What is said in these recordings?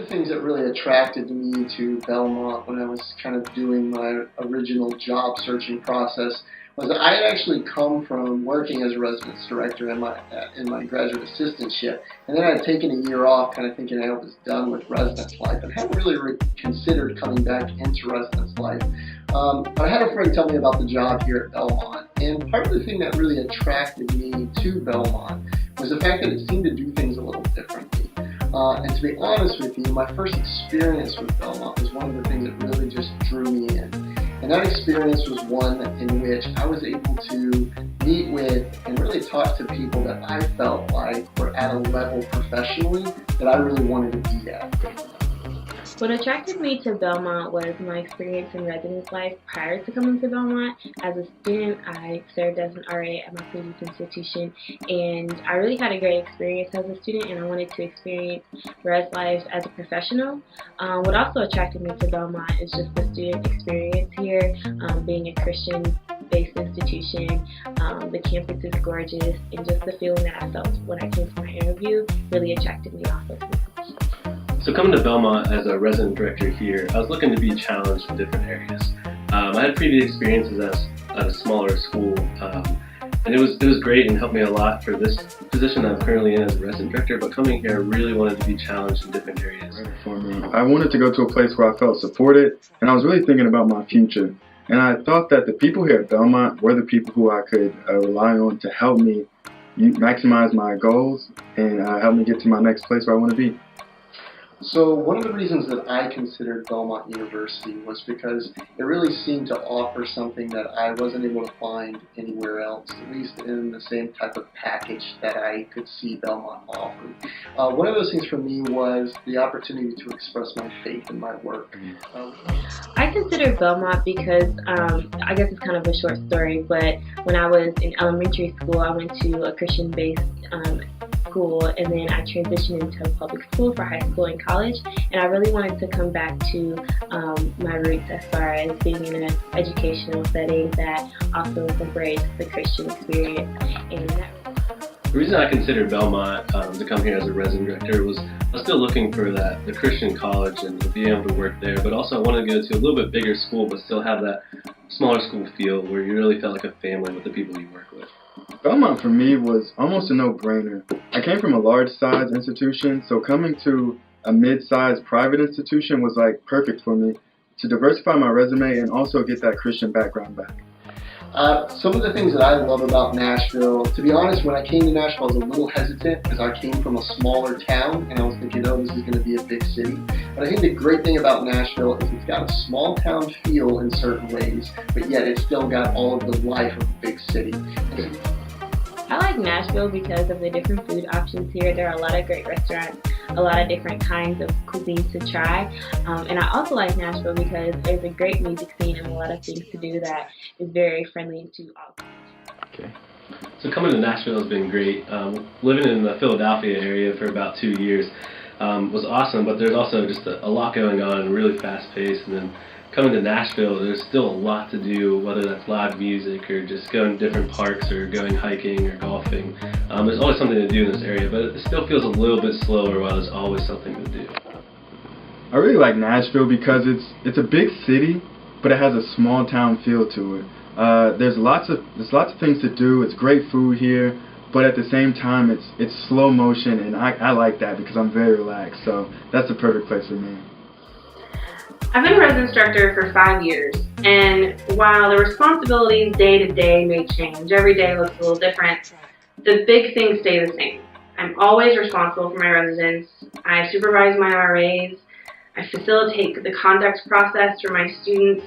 things that really attracted me to Belmont when I was kind of doing my original job searching process was that I had actually come from working as a residence director in my graduate assistantship, and then I had taken a year off kind of thinking I was done with residence life and hadn't really considered coming back into residence life. But I had a friend tell me about the job here at Belmont, and part of the thing that really attracted me to Belmont was the fact that it seemed to do things a little differently. And to be honest with you, my first experience with Belmont was one of the things that really just drew me in. And that experience was one in which I was able to meet with and really talk to people that I felt like were at a level professionally that I really wanted to be at. What attracted me to Belmont was my experience in residence life prior to coming to Belmont. As a student, I served as an RA at my previous institution, and I really had a great experience as a student, and I wanted to experience res life as a professional. What also attracted me to Belmont is just the student experience here, being a Christian-based institution. The campus is gorgeous, and just the feeling that I felt when I came to my interview really attracted me also. So coming to Belmont as a resident director here, I was looking to be challenged in different areas. I had previous experiences at a smaller school, and it was great and helped me a lot for this position I'm currently in as a resident director, but coming here I really wanted to be challenged in different areas. For me, I wanted to go to a place where I felt supported, and I was really thinking about my future. And I thought that the people here at Belmont were the people who I could rely on to help me maximize my goals and help me get to my next place where I want to be. So one of the reasons that I considered Belmont University was because it really seemed to offer something that I wasn't able to find anywhere else, at least in the same type of package that I could see Belmont offering. One of those things for me was the opportunity to express my faith in my work. I consider Belmont because, I guess it's kind of a short story, but when I was in elementary school, I went to a Christian-based school, and then I transitioned into public school for high school and college, and I really wanted to come back to my roots as far as being in an educational setting that also incorporates the Christian experience. And the reason I considered Belmont to come here as a resident director was I was still looking for the Christian college and being able to work there, but also I wanted to go to a little bit bigger school but still have that smaller school feel where you really felt like a family with the people you work with. Belmont for me was almost a no-brainer. I came from a large-sized institution, so coming to a mid-sized private institution was like perfect for me to diversify my resume and also get that Christian background back. Some of the things that I love about Nashville, to be honest, when I came to Nashville I was a little hesitant because I came from a smaller town and I was thinking, oh, this is going to be a big city. But I think the great thing about Nashville is it's got a small town feel in certain ways, but yet it's still got all of the life of a big city. I like Nashville because of the different food options here. There are a lot of great restaurants, a lot of different kinds of cuisines to try. And I also like Nashville because there's a great music scene and a lot of things to do that is very friendly to all. Okay. So coming to Nashville has been great. Living in the Philadelphia area for about 2 years was awesome, but there's also just a lot going on, really fast paced, and then coming to Nashville, there's still a lot to do, whether that's live music or just going to different parks or going hiking or golfing. There's always something to do in this area, but it still feels a little bit slower while there's always something to do. I really like Nashville because it's a big city, but it has a small town feel to it. There's lots of things to do. It's great food here, but at the same time, it's slow motion, and I like that because I'm very relaxed. So that's the perfect place for me. I've been a residence director for 5 years, and while the responsibilities day to day may change, every day looks a little different, the big things stay the same. I'm always responsible for my residents. I supervise my RAs. I facilitate the conduct process for my students.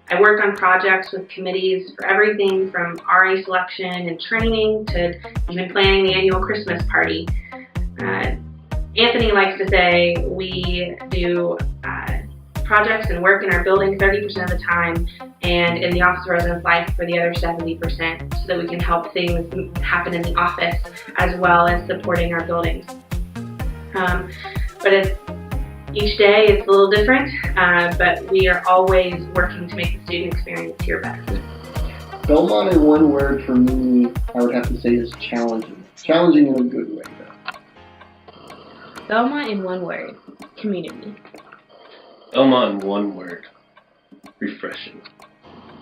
I work on projects with committees for everything from RA selection and training to even planning the annual Christmas party. Anthony likes to say we do projects and work in our building 30% of the time, and in the Office of Residence Life for the other 70%, so that we can help things happen in the office as well as supporting our buildings. But each day it's a little different, but we are always working to make the student experience here better. Belmont in one word for me, I would have to say is challenging. Challenging in a good way, though. Belmont in one word. community. Belmont in one word. Refreshing.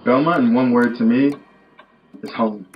Belmont in one word to me is home.